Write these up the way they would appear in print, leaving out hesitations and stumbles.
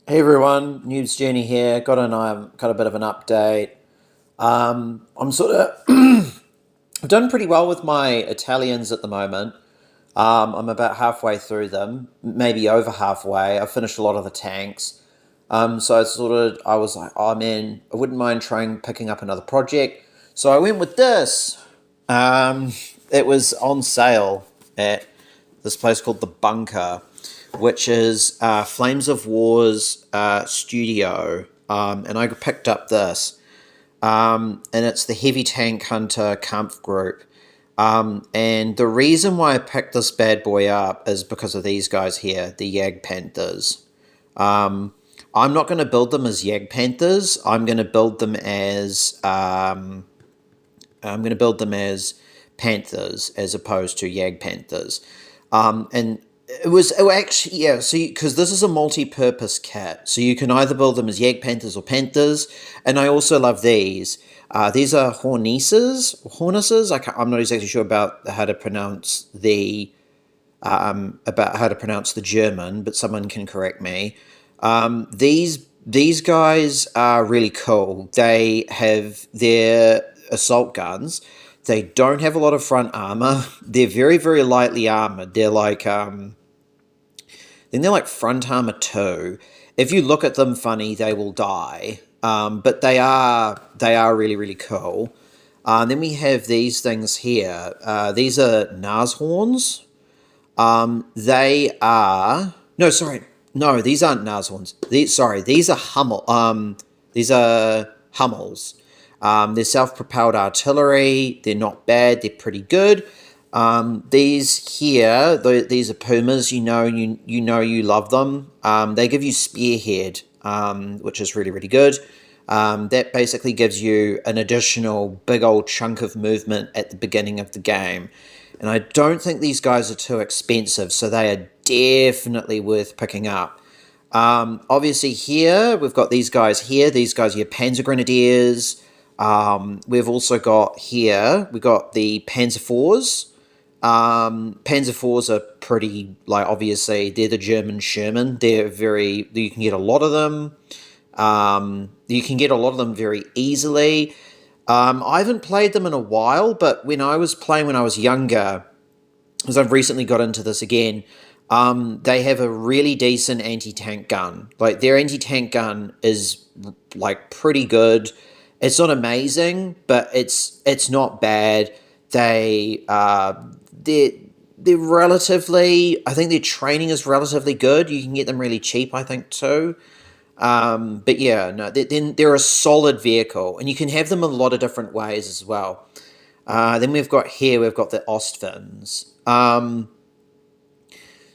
Hey everyone, Noob's Journey here. Got a bit of an update. I'm sort of I've done pretty well with my Italians at the moment. I'm about halfway through them, maybe over halfway. I've finished a lot of the tanks. So I was like, oh man, I wouldn't mind trying picking up another project. So I went with this. Um, it was on sale at this place called The Bunker, which is Flames of War's studio. And I picked up this. And it's the Heavy Tank Hunter Kampfgruppe. And the reason why I picked this bad boy up is because of these guys here, the Jag Panthers. I'm not going to build them as Jag Panthers. I'm going to build them as Panthers as opposed to Jag Panthers. And it actually, yeah, so because this is a multi-purpose kit, so you can either build them as Jag Panthers or Panthers, and I also love these. These are Hornices. I'm not exactly sure about how to pronounce the German, but someone can correct me. These guys are really cool. They have their assault guns. They don't have a lot of front armor. They're very, very lightly armored. They're like front armor 2. If you look at them funny, they will die. But they are really, really cool. Then we have these things here. These are Nashorns. They are no, sorry, no, these aren't Nashorns. These are these are Hummels. They're self-propelled artillery. They're not bad. They're pretty good. These here, these are Pumas. You love them. They give you spearhead, which is really, really good. That basically gives you an additional big old chunk of movement at the beginning of the game. And I don't think these guys are too expensive, so they are definitely worth picking up. Obviously here, we've got these guys here. These guys are your Panzer Grenadiers. We've also got here, we've got the Panzer IVs. Panzer IVs are pretty, like, obviously, they're the German Sherman. You can get a lot of them. You can get a lot of them very easily. I haven't played them in a while, but when I was playing when I was younger, because I've recently got into this again, they have a really decent anti-tank gun. Like, their anti-tank gun is, like, pretty good. It's not amazing, but it's not bad. They're relatively, I think their training is relatively good. You can get them really cheap, I think, too. But yeah, no, they're a solid vehicle, and you can have them in a lot of different ways as well. Then we've got the Ostfinns.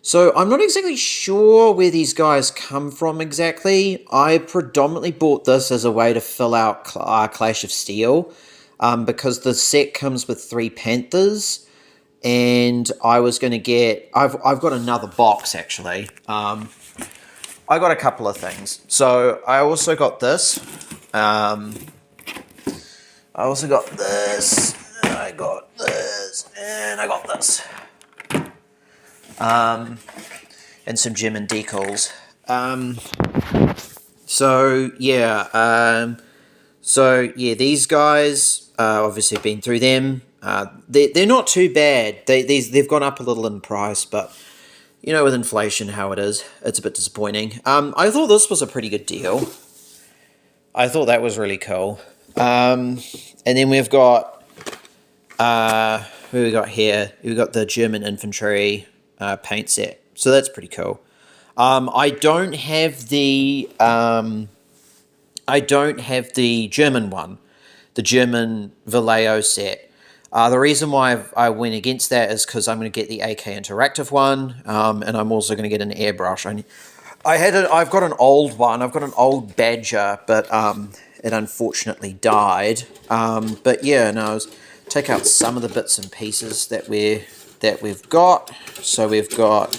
So I'm not exactly sure where these guys come from exactly. I predominantly bought this as a way to fill out Clash of Steel, because the set comes with 3 Panthers, and I was going to get... I've got another box, actually. I got a couple of things. So I also got this. I also got this. And I got this. And I got this. And some German decals. These guys, obviously been through them. They're not too bad. They've gone up a little in price, but with inflation, how it is, it's a bit disappointing. I thought this was a pretty good deal. I thought that was really cool. And then we've got, who we got here? We've got the German infantry paint set. So that's pretty cool. I don't have the German one, the German Vallejo set. The reason why I went against that is because I'm going to get the AK Interactive one, and I'm also going to get an airbrush. I've got an old one. I've got an old Badger, but it unfortunately died. But yeah, no, take out some of the bits and pieces that we've got. So we've got,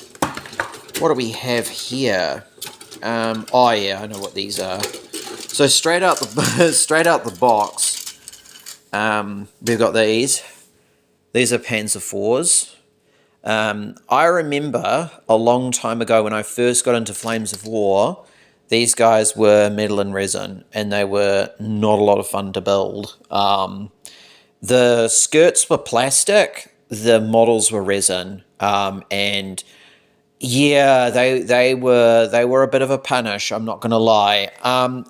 what do we have here? Oh yeah, I know what these are. So straight out the box. We've got these. These are Panzer IVs. I remember a long time ago when I first got into Flames of War, these guys were metal and resin, and they were not a lot of fun to build. The skirts were plastic, the models were resin, and yeah, they were a bit of a punish, I'm not gonna lie.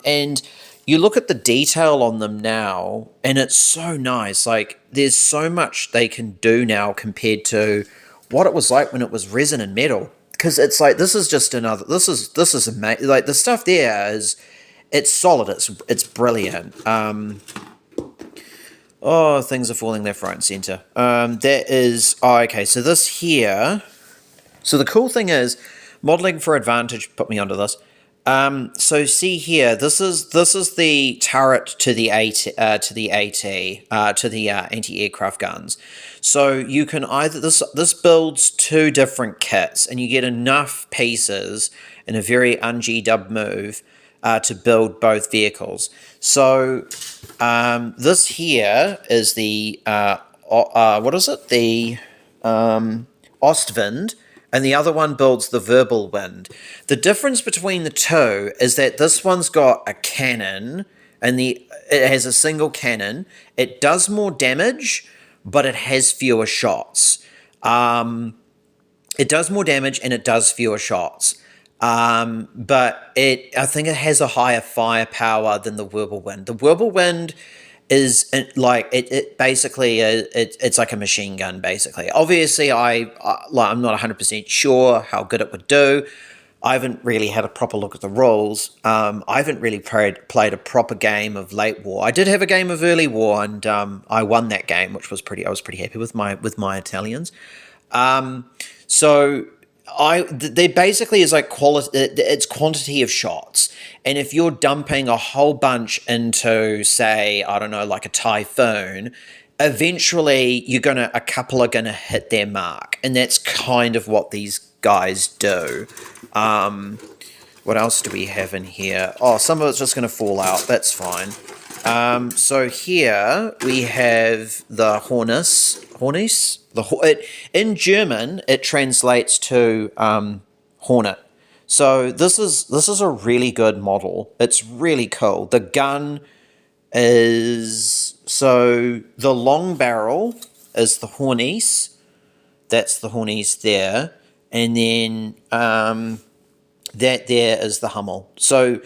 And you look at the detail on them now, and it's so nice. Like, there's so much they can do now compared to what it was like when it was resin and metal. Because it's like, this is just another. This is amazing. Like, the stuff there is, it's solid. It's brilliant. Oh, things are falling left, right, and center. That is. Oh, okay. So this here. So the cool thing is, modeling for advantage put me onto this. So see here, this is the turret to the anti-aircraft guns. So you can either this builds two different kits, and you get enough pieces in a very un-G-dub move to build both vehicles. So this here is the what is it? The Ostwind. And the other one builds the Verbal Wind. The difference between the two is that this one's got a cannon, and it has a single cannon. It does more damage, but it has fewer shots. It does more damage and it does fewer shots. But I think it has a higher firepower than the Wirbelwind. The Wirbelwind is like it basically it's like a machine gun basically. Obviously, I'm not 100% sure how good it would do. I haven't really had a proper look at the rules. I haven't really played a proper game of late war. I did have a game of early war, and I won that game, which was I was pretty happy with my Italians. So they basically is like it's quantity of shots, and if you're dumping a whole bunch into, say, I don't know, like a Typhoon, eventually a couple are gonna hit their mark, and that's kind of what these guys do. What else do we have in here? Oh, some of it's just gonna fall out. That's fine. So here we have the Hornis. In German, it translates to Hornet. So this is a really good model. It's really cool. The gun is, so the long barrel is the Hornis. That's the Hornis there, and then that there is the Hummel. So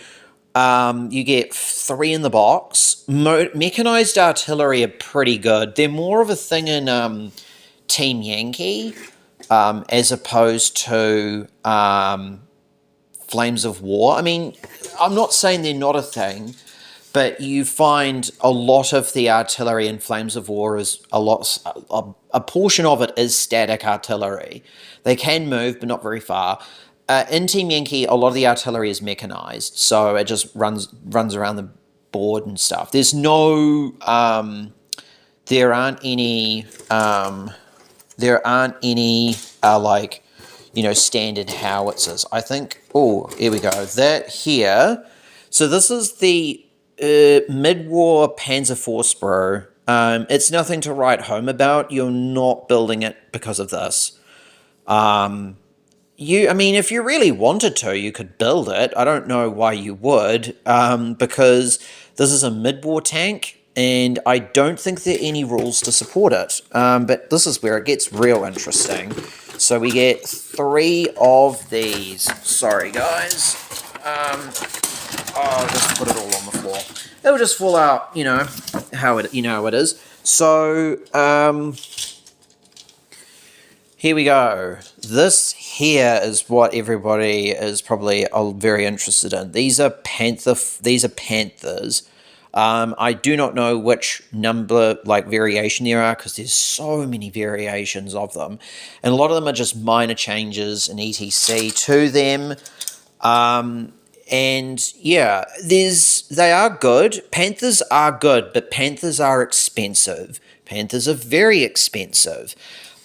you get 3 in the box. Mechanized artillery are pretty good. They're more of a thing in Team Yankee as opposed to Flames of War. I mean, I'm not saying they're not a thing, but you find a lot of the artillery in Flames of War is a portion of it is static artillery. They can move, but not very far. In Team Yankee, a lot of the artillery is mechanized, so it just runs around the board and stuff. There's no, there aren't any, like, you know, standard howitzers. I think, oh, here we go. That here, so this is the mid-war Panzerfaustbro. It's nothing to write home about. You're not building it because of this. I mean, if you really wanted to, you could build it. I don't know why you would, because this is a mid-war tank, and I don't think there are any rules to support it. But this is where it gets real interesting. So we get 3 of these. Sorry, guys. I'll just put it all on the floor. It'll just fall out, you know how it is. So, here we go. This here is what everybody is probably very interested in. These are Panthers. I do not know which number, like, variation there are, because there's so many variations of them, and a lot of them are just minor changes in ETC to them. And yeah, they are good. Panthers are good, but Panthers are expensive. Panthers are very expensive.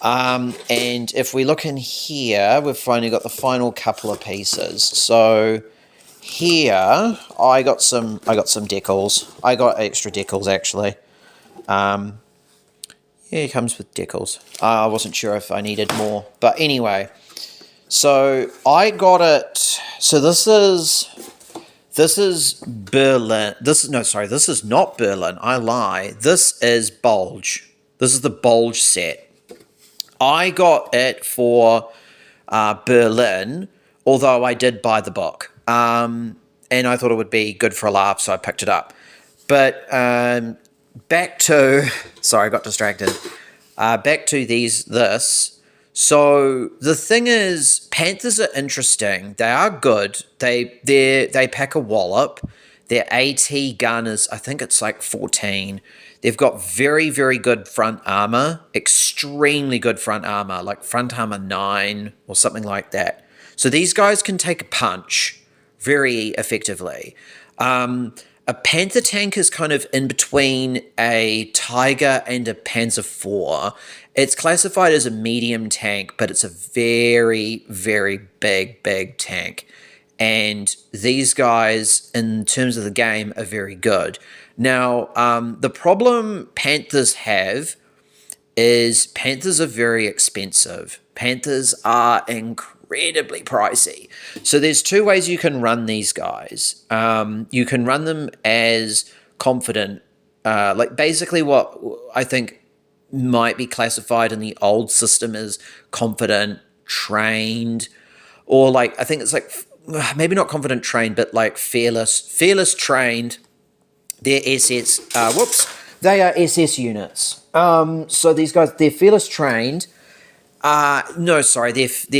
And if we look in here, we've finally got the final couple of pieces. So here, I got some decals. I got extra decals, actually. Yeah, it comes with decals. I wasn't sure if I needed more, but anyway. So I got it. So this is This is Berlin. This is not Berlin. I lie. This is Bulge. This is the Bulge set. I got it for Berlin, although I did buy the book. And I thought it would be good for a laugh, so I picked it up. But back to... Sorry, I got distracted. Back to this. So the thing is, Panthers are interesting. They are good. They pack a wallop. Their AT gun is, I think it's like 14. They've got very, very good front armor, extremely good front armor, like front armor 9 or something like that. So these guys can take a punch very effectively. A Panther tank is kind of in between a Tiger and a Panzer IV. It's classified as a medium tank, but it's a very, very big tank. And these guys, in terms of the game, are very good. Now, the problem Panthers have is Panthers are very expensive. Panthers are incredibly pricey. So there's two ways you can run these guys. You can run them as confident, like basically what I think might be classified in the old system as confident, trained, or like, I think it's like, maybe not confident trained, but like fearless trained. They're SS, they are SS units. So these guys, they're fearless trained. They're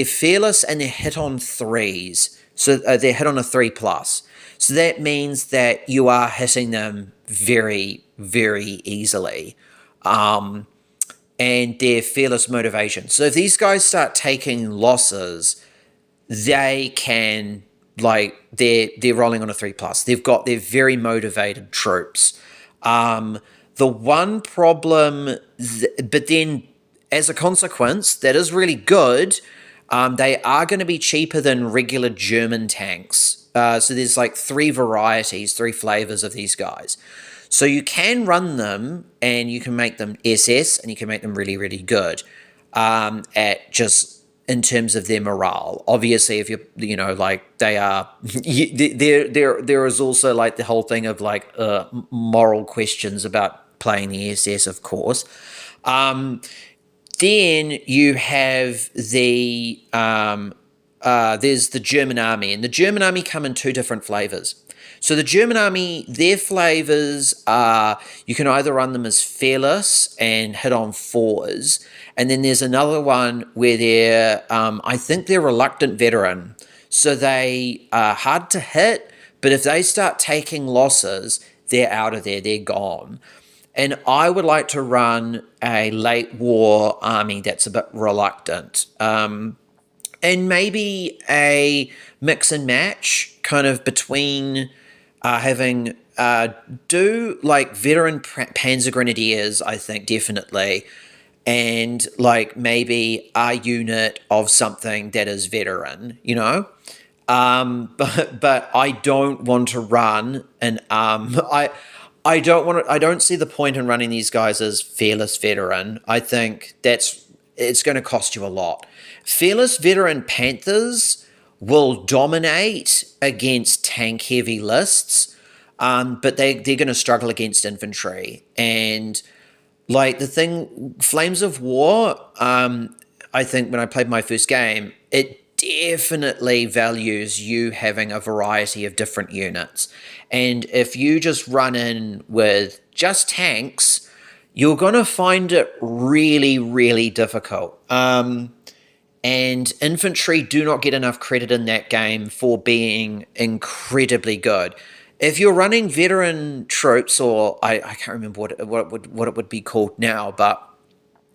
fearless and they're hit on 3s. So they're hit on a 3+. So that means that you are hitting them very, very easily. And they're fearless motivation. So if these guys start taking losses, they can, like, they're rolling on a 3+. They're very motivated troops. The one problem, but then as a consequence, that is really good. They are going to be cheaper than regular German tanks. So there's like 3 varieties, 3 flavors of these guys. So you can run them and you can make them SS and you can make them really, really good at just in terms of their morale. Obviously, if like they are, there is also like the whole thing of like moral questions about playing the SS, of course. Then you have the there's the German army, and the German army come in 2 different flavors. So the German army, their flavors are, you can either run them as fearless and hit on 4s, and then there's another one where they're, I think they're reluctant veteran. So they are hard to hit, but if they start taking losses, they're out of there, they're gone. And I would like to run a late war army that's a bit reluctant. And maybe a mix and match kind of between having do like veteran Panzer Grenadiers, I think, definitely, and like maybe a unit of something that is veteran, but I don't want to run an I don't see the point in running these guys as fearless veteran. I think it's going to cost you a lot. Fearless veteran Panthers will dominate against tank heavy lists, but they're going to struggle against infantry. And like the thing, Flames of War, I think when I played my first game, it definitely values you having a variety of different units. And if you just run in with just tanks, you're going to find it really, really difficult. And infantry do not get enough credit in that game for being incredibly good. If you're running veteran troops, or I can't remember what it would be called now, but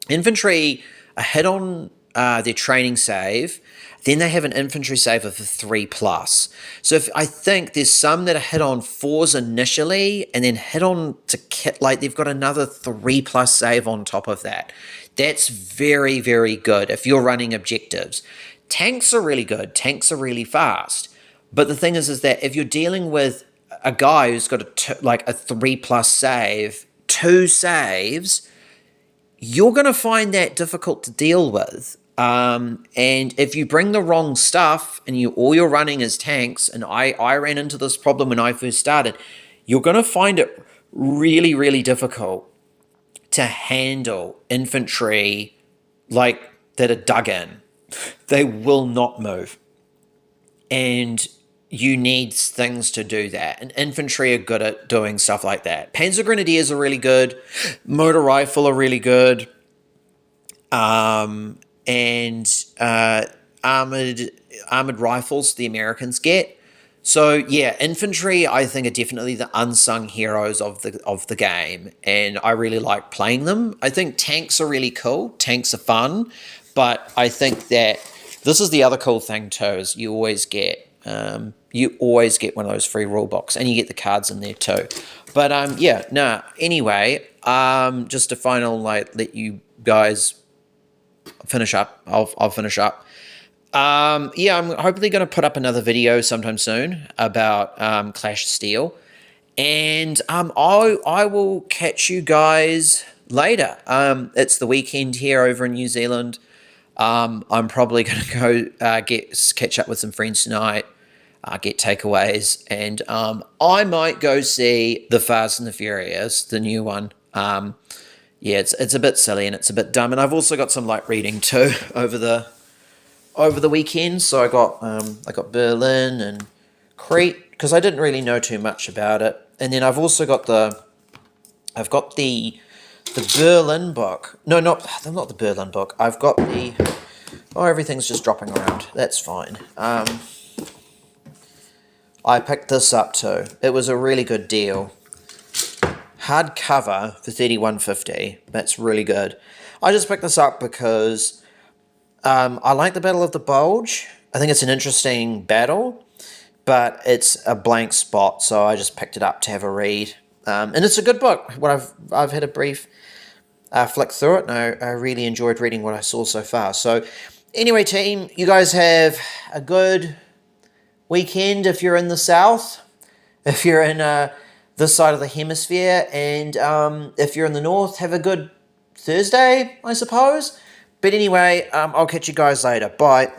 infantry are hit on their training save, then they have an infantry save of a 3+. So I think there's some that are hit on 4s initially and then hit on to kit, like they've got another 3+ save on top of that. That's very, very good if you're running objectives. Tanks are really good. Tanks are really fast. But the thing is that if you're dealing with a guy who's got a 3+ save, 2 saves, you're going to find that difficult to deal with. And if you bring the wrong stuff and all you're running is tanks, and I ran into this problem when I first started, you're going to find it really, really difficult to handle infantry like that are dug in. They will not move. And you need things to do that. And infantry are good at doing stuff like that. Panzer Grenadiers are really good. Motor Rifle are really good. And armored rifles the Americans get. So yeah, infantry I think are definitely the unsung heroes of the game, and I really like playing them. I think tanks are really cool. Tanks are fun, but I think that this is the other cool thing too, is you always get one of those free rule books, and you get the cards in there too. But yeah, no. Anyway, just a final let you guys finish up. I'll finish up. Yeah, I'm hopefully going to put up another video sometime soon about Clash Steel, and I will catch you guys later. It's the weekend here over in New Zealand. I'm probably going to go catch up with some friends tonight, get takeaways, and I might go see The Fast and the Furious, the new one. Yeah, it's a bit silly and it's a bit dumb, and I've also got some light reading too over the weekend. So I got Berlin and Crete because I didn't really know too much about it, and then I've also got the Berlin book. No, not the Berlin book. I've got the everything's just dropping around. That's fine. I picked this up too. It was a really good deal. Hardcover for $31.50. That's really good. I just picked this up because I like the Battle of the Bulge. I think it's an interesting battle, but it's a blank spot, so I just picked it up to have a read. And it's a good book. I've had a brief flick through it, and I really enjoyed reading what I saw so far. So anyway, team, you guys have a good weekend if you're in the south, if you're in this side of the hemisphere, and if you're in the north, have a good Thursday, I suppose. But anyway, I'll catch you guys later. Bye.